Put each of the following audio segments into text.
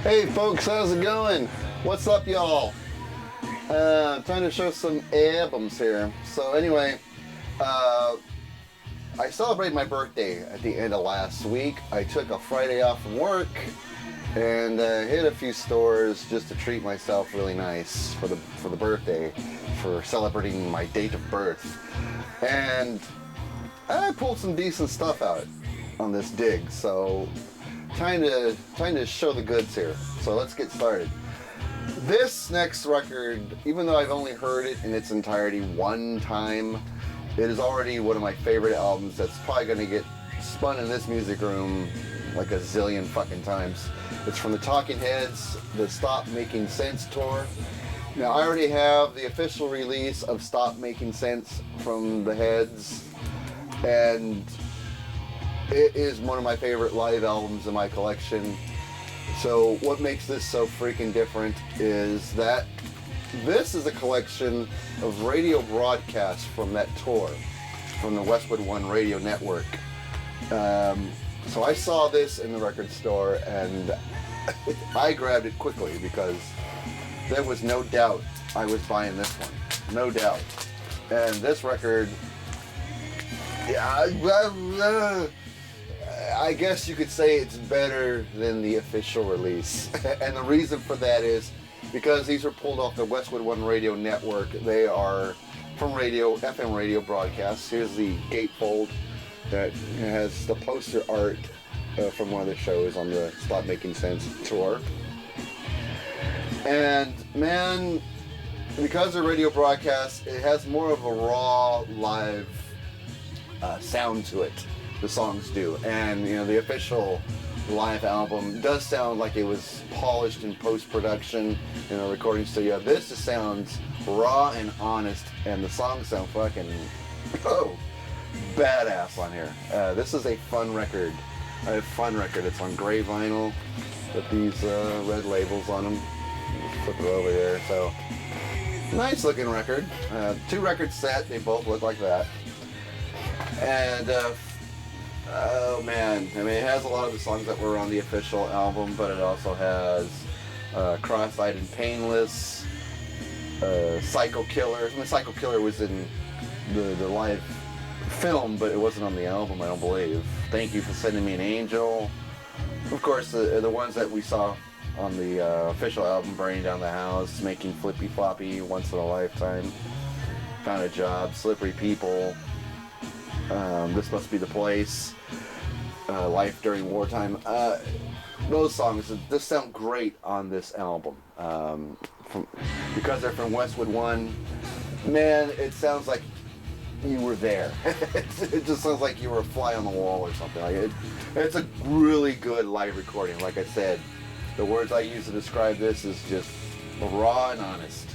Hey folks, how's it going? What's up, y'all? Trying to show some albums here. So anyway, I celebrated my birthday at the end of last week. I took a Friday off from work and hit a few stores just to treat myself really nice for the birthday, for celebrating my date of birth. And I pulled some decent stuff out on this dig, so trying to show the goods here. So let's get started. This next record, even though I've only heard it in its entirety one time, it is already one of my favorite albums that's probably going to get spun in this music room like a zillion fucking times. It's from the Talking Heads, the Stop Making Sense tour. Now, I already have the official release of Stop Making Sense from the Heads, and it is one of my favorite live albums in my collection. So what makes this so freaking different is that this is a collection of radio broadcasts from that tour, from the Westwood One radio network. So I saw this in the record store and I grabbed it quickly because there was no doubt I was buying this one. No doubt. And this record, I guess you could say it's better than the official release. And the reason for that is because these were pulled off the Westwood One radio network. They are from FM radio broadcasts. Here's the gatefold that has the poster art from one of the shows on the Stop Making Sense tour. And man, because they're radio broadcasts, it has more of a raw live sound to it. The songs do, and you know, the official live album does sound like it was polished in post-production in a recording studio. This just sounds raw and honest, and the songs sound fucking badass on here. This is a fun record. It's on gray vinyl with these red labels on them. Flip it over there. So nice looking record. 2 record set. They both look like that. And oh man, I mean, it has a lot of the songs that were on the official album, but it also has Cross-Eyed and Painless, Psycho Killer. I mean, Psycho Killer was in the live film, but it wasn't on the album, I don't believe. Thank You for Sending Me an Angel. Of course, the ones that we saw on the official album, Burning Down the House, Making Flippy Floppy, Once in a Lifetime, Found a Job, Slippery People, This Must Be the Place, Life During Wartime. Those songs just sound great on this album. Because they're from Westwood One, man, it sounds like you were there. It just sounds like you were a fly on the wall or something. Like it's a really good live recording. Like I said, the words I use to describe this is just raw and honest.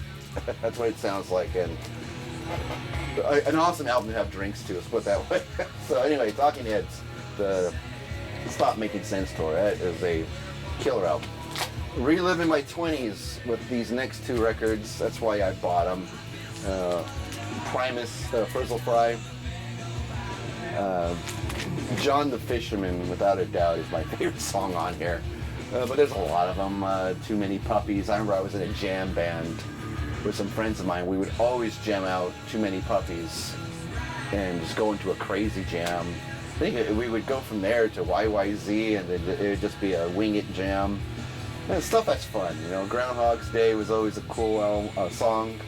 That's what it sounds like, and an awesome album to have drinks to, let's put it that way. So anyway, Talking Heads, the Stop Making Sense tour, that is a killer album. Reliving my 20s with these next 2 records, that's why I bought them. Primus, Frizzle Fry. John the Fisherman, without a doubt, is my favorite song on here. But there's a lot of them. Too Many Puppies. I remember I was in a jam band with some friends of mine. We would always jam out Too Many Puppies and just go into a crazy jam. I think we would go from there to YYZ, and then it would just be a wing it jam. And stuff that's fun, you know. Groundhog's Day was always a cool song.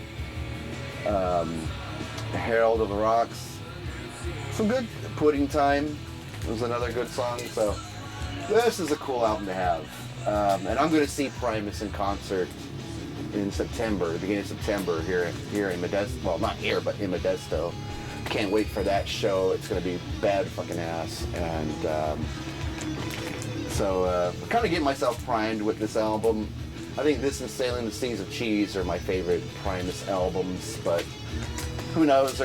Herald of the Rocks. Some good. Pudding Time was another good song. So this is a cool album to have. And I'm going to see Primus in concert in September, the beginning of September here in Modesto. Well, not here, but in Modesto. Can't wait for that show. It's going to be bad fucking ass. And so kind of getting myself primed with this album. I think this and Sailing the Seas of Cheese are my favorite Primus albums, but who knows?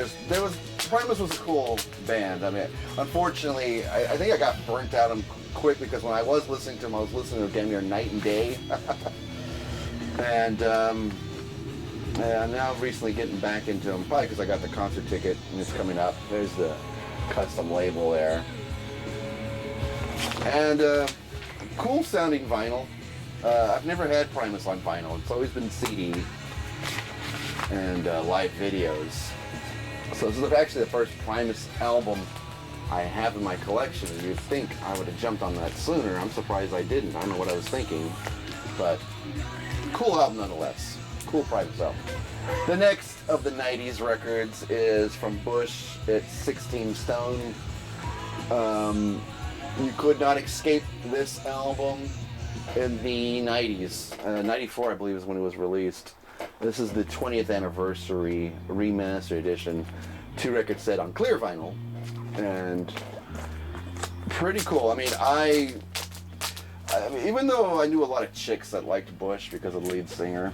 Primus was a cool band. I mean, unfortunately, I think I got burnt out on them quick because when I was listening to them, I was listening to them damn near night and day. And I'm now recently getting back into them, probably because I got the concert ticket and it's coming up. There's the custom label there. And cool sounding vinyl. I've never had Primus on vinyl. It's always been CD and live videos. So this is actually the first Primus album I have in my collection. You'd think I would have jumped on that sooner. I'm surprised I didn't. I don't know what I was thinking, but cool album nonetheless. Cool Primus album. The next of the 90s records is from Bush. It's 16 Stone. You could not escape this album in the 90s. 94, I believe, is when it was released. This is the 20th anniversary remastered edition. 2-record set on clear vinyl. And pretty cool. I mean, even though I knew a lot of chicks that liked Bush because of the lead singer,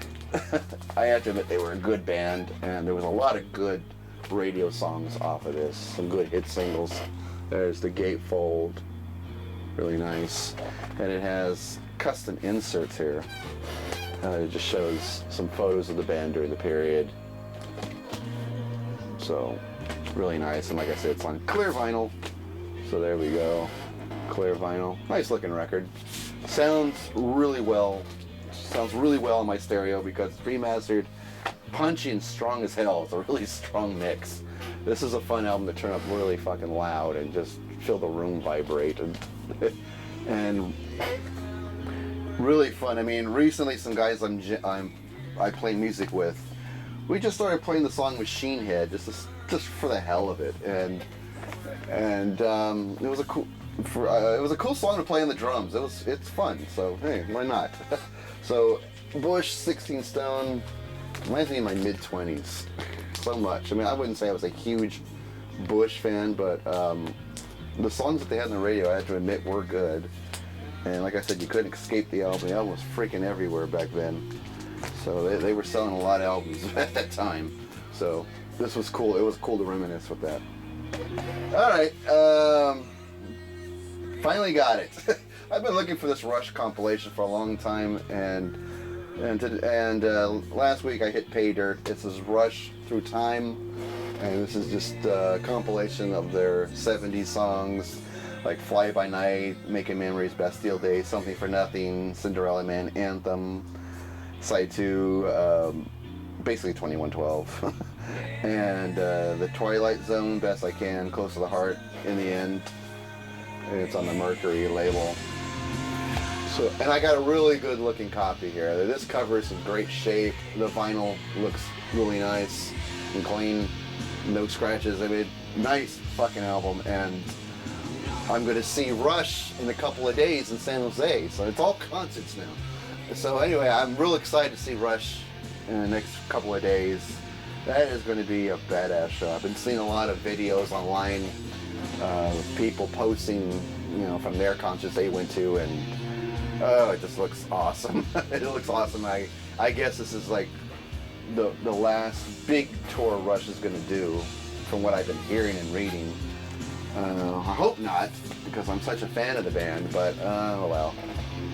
I have to admit they were a good band, and there was a lot of good radio songs off of this. Some good hit singles. There's The Gatefold. Really nice. And it has custom inserts here. It just shows some photos of the band during the period. So, really nice. And like I said, it's on clear vinyl. So there we go. Clear vinyl. Nice looking record. Sounds really well. Sounds really well on my stereo because it's remastered. Punchy and strong as hell. It's a really strong mix. This is a fun album to turn up really fucking loud and just feel the room vibrate. And really fun. I mean, recently some guys I play music with, we just started playing the song Machine Head just for the hell of it, and it was a cool song to play on the drums. It's fun. So hey, why not? So Bush, 16 Stone, reminds me of my mid-20s so much. I mean, I wouldn't say I was a huge Bush fan, but the songs that they had on the radio, I have to admit, were good. And like I said, you couldn't escape the album. The album was freaking everywhere back then. So they were selling a lot of albums at that time. So this was cool. It was cool to reminisce with that. All right. Finally got it. I've been looking for this Rush compilation for a long time, and last week I hit pay dirt. This is Rush Through Time, and this is just a compilation of their 70s songs, like Fly By Night, Making Memories, Bastille Day, Something for Nothing, Cinderella Man, Anthem, Side 2, basically 2112, and The Twilight Zone, Best I Can, Close to the Heart, In the End. It's on the Mercury label. So, and I got a really good looking copy here. This cover is in great shape. The vinyl looks really nice and clean. No scratches. I mean, nice fucking album. And I'm going to see Rush in a couple of days in San Jose. So it's all concerts now. So anyway, I'm real excited to see Rush in the next couple of days. That is going to be a badass show. I've been seeing a lot of videos online, people posting, from their concerts they went to, and oh, it just looks awesome. It looks awesome. I guess this is like the last big tour Rush is going to do, from what I've been hearing and reading. I hope not, because I'm such a fan of the band, but well,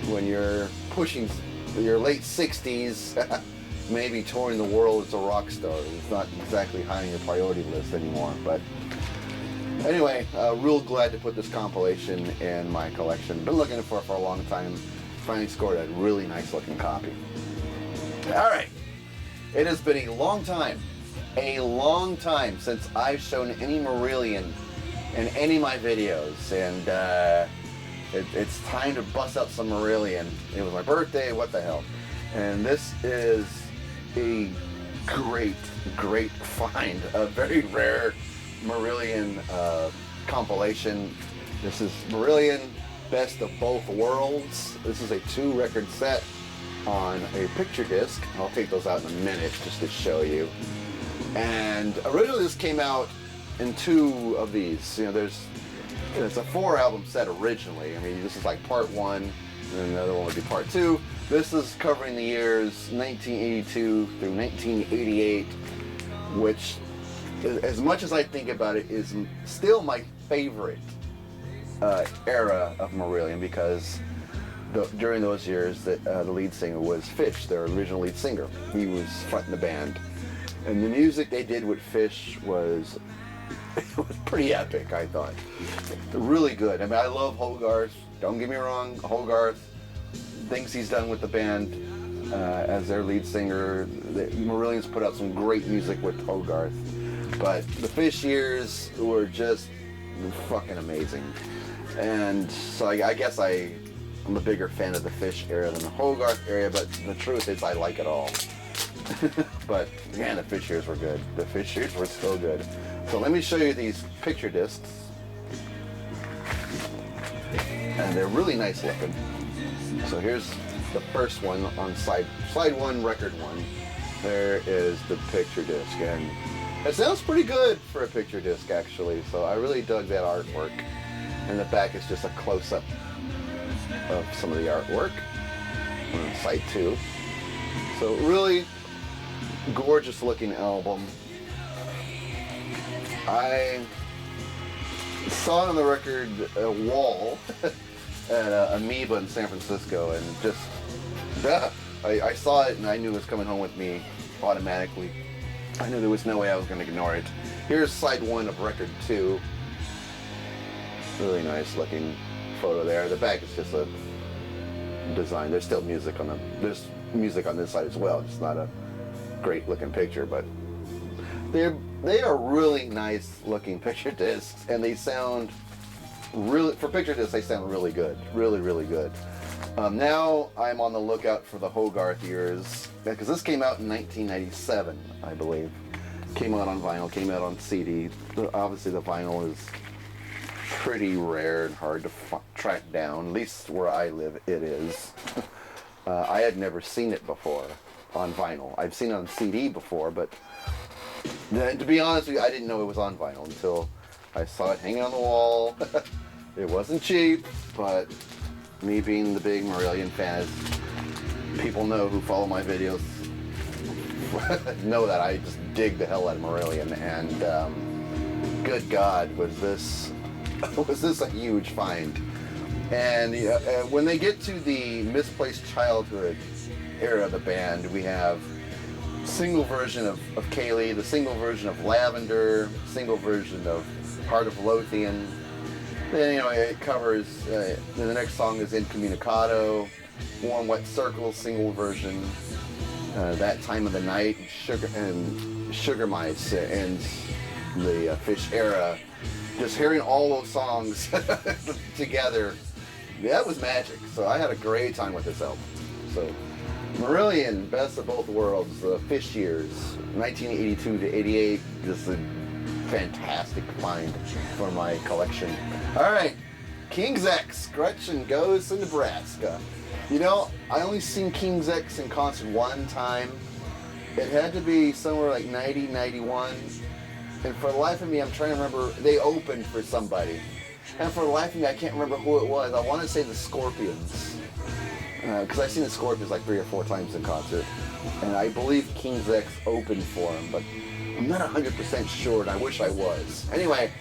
when you're pushing your late 60s, maybe touring the world as a rock star is not exactly high on your priority list anymore. But anyway, real glad to put this compilation in my collection. Been looking for it for a long time. Finally scored a really nice looking copy. All right. It has been a long time since I've shown any Marillion in any of my videos, and it's time to bust out some Marillion. It was my birthday, what the hell. And this is a great find, a very rare Marillion compilation. This is Marillion Best of Both Worlds. This is a 2-record set on a picture disc. I'll take those out in a minute just to show you. And originally this came out in 2 of these. It's a 4-album set originally. I mean, this is like part 1, and then another one would be part 2. This is covering the years 1982 through 1988, which, as much as I think about it, is still my favorite era of Marillion, because during those years the lead singer was Fish, their original lead singer. He was fronting the band, and the music they did with Fish was pretty epic, I thought. Really good. I mean, I love Hogarth. Don't get me wrong, Hogarth things he's done with the band as their lead singer. Marillion's put out some great music with Hogarth, but the Fish years were just fucking amazing. And so I guess I'm a bigger fan of the Fish era than the Hogarth era, but the truth is I like it all. But man, the Fish years were good. The Fish years were so good. So let me show you these picture discs. And they're really nice looking. So here's the first one on side one, record one. There is the picture disc, and it sounds pretty good for a picture disc actually. So I really dug that artwork. And the back is just a close-up of some of the artwork on side two. So really gorgeous looking album. I saw it on the record wall at Amoeba in San Francisco, and just I saw it and I knew it was coming home with me automatically. I knew there was no way I was going to ignore it. Here's side one of record two. Really nice looking photo there. The back is just a design. There's still music on there's music on this side as well. It's not a great looking picture, but they are really nice looking picture discs, and they sound really, for picture discs, they sound really good. Really, really good. Now I'm on the lookout for the Hogarth years, because this came out in 1997, I believe. Came out on vinyl, came out on CD. Obviously the vinyl is pretty rare and hard to track down, at least where I live it is. I had never seen it before on vinyl. I've seen it on CD before, but to be honest with you, I didn't know it was on vinyl until I saw it hanging on the wall. It wasn't cheap, but me being the big Marillion fan, as people know who follow my videos, know that I just dig the hell out of Marillion, and good God, was this a huge find. And when they get to the Misplaced Childhood era of the band, we have single version of Kaylee, the single version of Lavender, single version of Heart of Lothian. Then it covers. Then the next song is Incommunicado, Warm Wet Circles, single version. That Time of the Night, Sugar Mice, and the Fish era. Just hearing all those songs together, that was magic. So I had a great time with this album. So Marillion, best of both worlds, the Fish years, 1982 to 88, just a fantastic find for my collection. All right, King's X, Gretchen Goes to Nebraska. I only seen King's X in concert one time. It had to be somewhere like 90, 91. And for the life of me, I'm trying to remember, they opened for somebody. And for the life of me, I can't remember who it was. I want to say the Scorpions. Because I've seen the Scorpions like 3 or 4 times in concert. And I believe King's X opened for them, but I'm not 100% sure, and I wish I was. Anyway,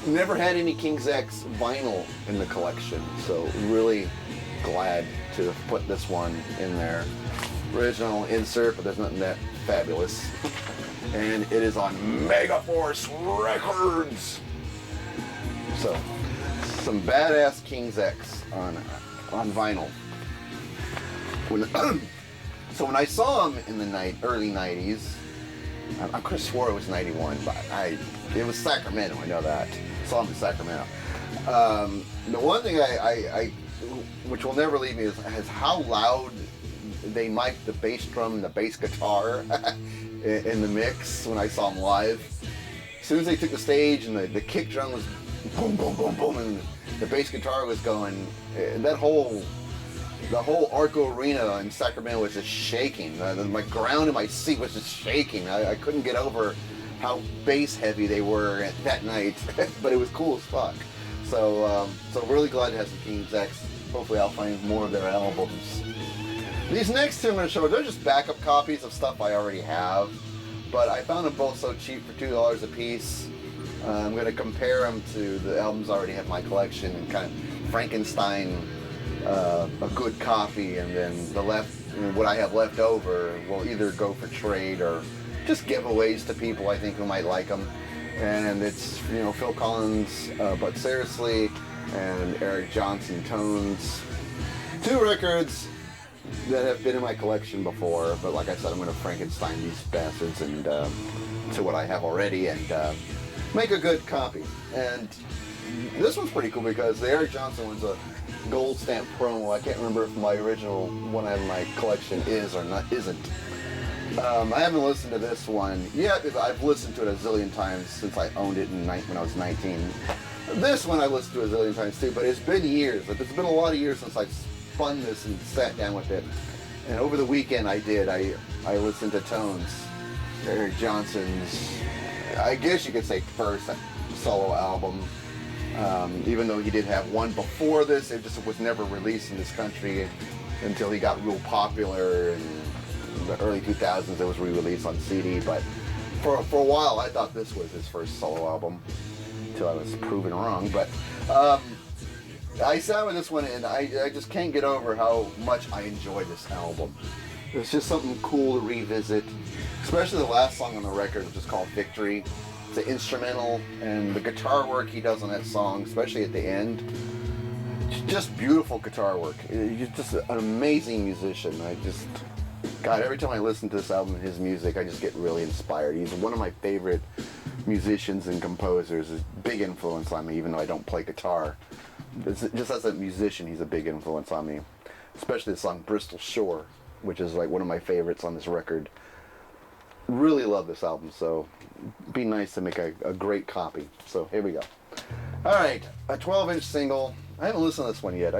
never had any King's X vinyl in the collection, so really glad to have put this one in there. Original insert, but there's nothing that fabulous. And it is on Megaforce Records. So, some badass King's X on vinyl. So when I saw him in the early 90s, I could have swore it was 91, but it was Sacramento, I know that. Saw him in Sacramento. The one thing I which will never leave me is how loud they mic'd the bass drum and the bass guitar in the mix when I saw them live. As soon as they took the stage and the kick drum was boom, boom, boom, boom, and the bass guitar was going, the whole Arco Arena in Sacramento was just shaking. My ground in my seat was just shaking. I couldn't get over how bass heavy they were that night, but it was cool as fuck. So really glad to have some King's X. Hopefully I'll find more of their albums. These next two I'm going to show, they're just backup copies of stuff I already have, but I found them both so cheap for $2 a piece. I'm going to compare them to the albums I already have in my collection and kind of Frankenstein a good copy, and then what I have left over will either go for trade or just giveaways to people I think who might like them. And it's Phil Collins, But Seriously, and Eric Johnson Tones. 2 records that have been in my collection before, but like I said, I'm going to Frankenstein these bastards and to what I have already and make a good copy. And this one's pretty cool because the Eric Johnson one's a gold stamp promo. I can't remember if my original one in my collection is or not isn't. I haven't listened to this one yet. I've listened to it a zillion times since I owned it when I was 19. This one I listened to a zillion times too, but it's been years. It's been a lot of years since I spun this and sat down with it. And over the weekend I did. I listened to Tones, Eric Johnson's, I guess you could say first solo album. Even though he did have one before this, it just was never released in this country until he got real popular in the early 2000s. It was re-released on CD, but for a while I thought this was his first solo album until I was proven wrong. But I sat with this one and I just can't get over how much I enjoy this album. It's just something cool to revisit, especially the last song on the record, which is called Victory. It's an instrumental, and the guitar work he does on that song, especially at the end, just beautiful guitar work. He's just an amazing musician. God, every time I listen to this album and his music, I just get really inspired. He's one of my favorite musicians and composers. He's a big influence on me, even though I don't play guitar. Just as a musician, he's a big influence on me. Especially the song Bristol Shore, which is like one of my favorites on this record. Really love this album, so it'd be nice to make a great copy. So here we go. Alright, a 12-inch single. I haven't listened to this one yet.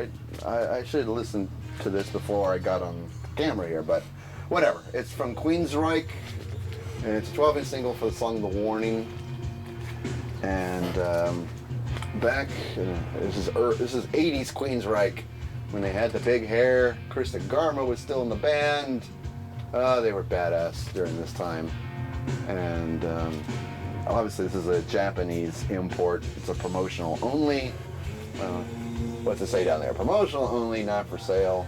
I should have listened to this before I got on camera here, but whatever. It's from Queensryche, and it's a 12-inch single for the song The Warning. And this is 80s Queensryche, when they had the big hair. Krista Garma was still in the band. They were badass during this time. And obviously this is a Japanese import. It's a promotional only. What's it say down there? Promotional only, not for sale.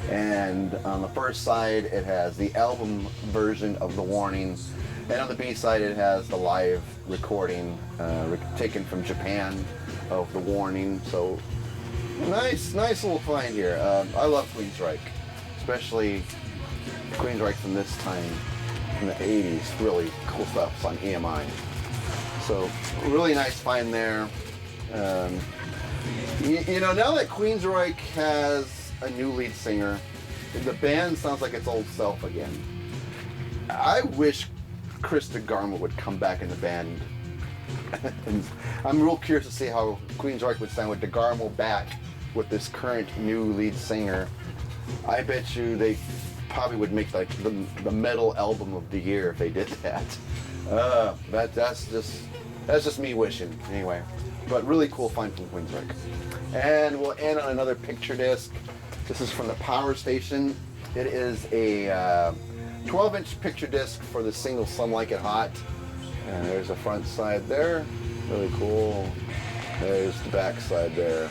And on the first side it has the album version of The Warning. And on the B side it has the live recording taken from Japan of The Warning. So nice little find here. I love Queensryche, especially Queensryche from this time in the 80s. Really cool stuff on EMI. So really nice find there. You know, now that Queensryche has a new lead singer, the band sounds like its old self again. I wish Krista Garma would come back in the band. And I'm real curious to see how Queensryche would sound with DeGarmo back with this current new lead singer. I bet you they probably would make like the metal album of the year if they did that. That's just me wishing anyway. But really cool find from Queensryche. And we'll end on another picture disc. This is from the Power Station. It is a 12-inch picture disc for the single Some Like It Hot. And there's the front side there. Really cool. There's the back side there.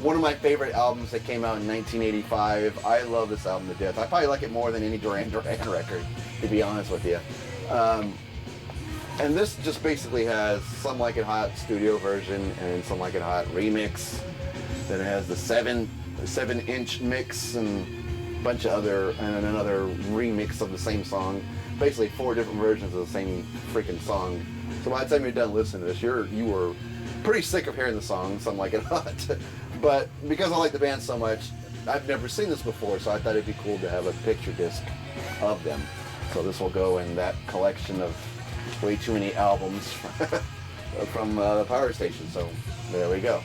One of my favorite albums that came out in 1985. I love this album to death. I probably like it more than any Duran Duran record, to be honest with you. And this just basically has Some Like It Hot studio version and Some Like It Hot remix. Then it has the 7-inch mix and a bunch of other, and another remix of the same song. Basically 4 different versions of the same freaking song. So by the time you're done listening to this, you were pretty sick of hearing the song Some Like It Hot. But because I like the band so much, I've never seen this before, so I thought it'd be cool to have a picture disc of them. So this will go in that collection of way too many albums from the Power Station. So there we go.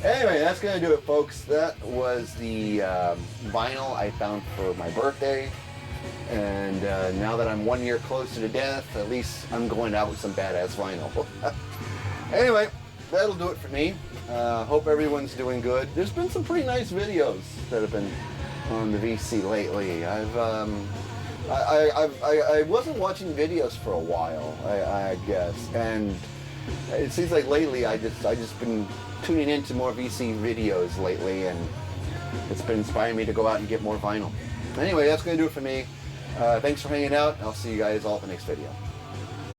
Anyway, that's going to do it, folks. That was the vinyl I found for my birthday. And now that I'm 1 year closer to death, at least I'm going out with some badass vinyl. Anyway, that'll do it for me. Hope everyone's doing good. There's been some pretty nice videos that have been on the VC lately. I wasn't watching videos for a while, I guess, and it seems like lately I just been tuning into more VC videos lately, and it's been inspiring me to go out and get more vinyl. Anyway, that's going to do it for me. Thanks for hanging out. I'll see you guys all at the next video.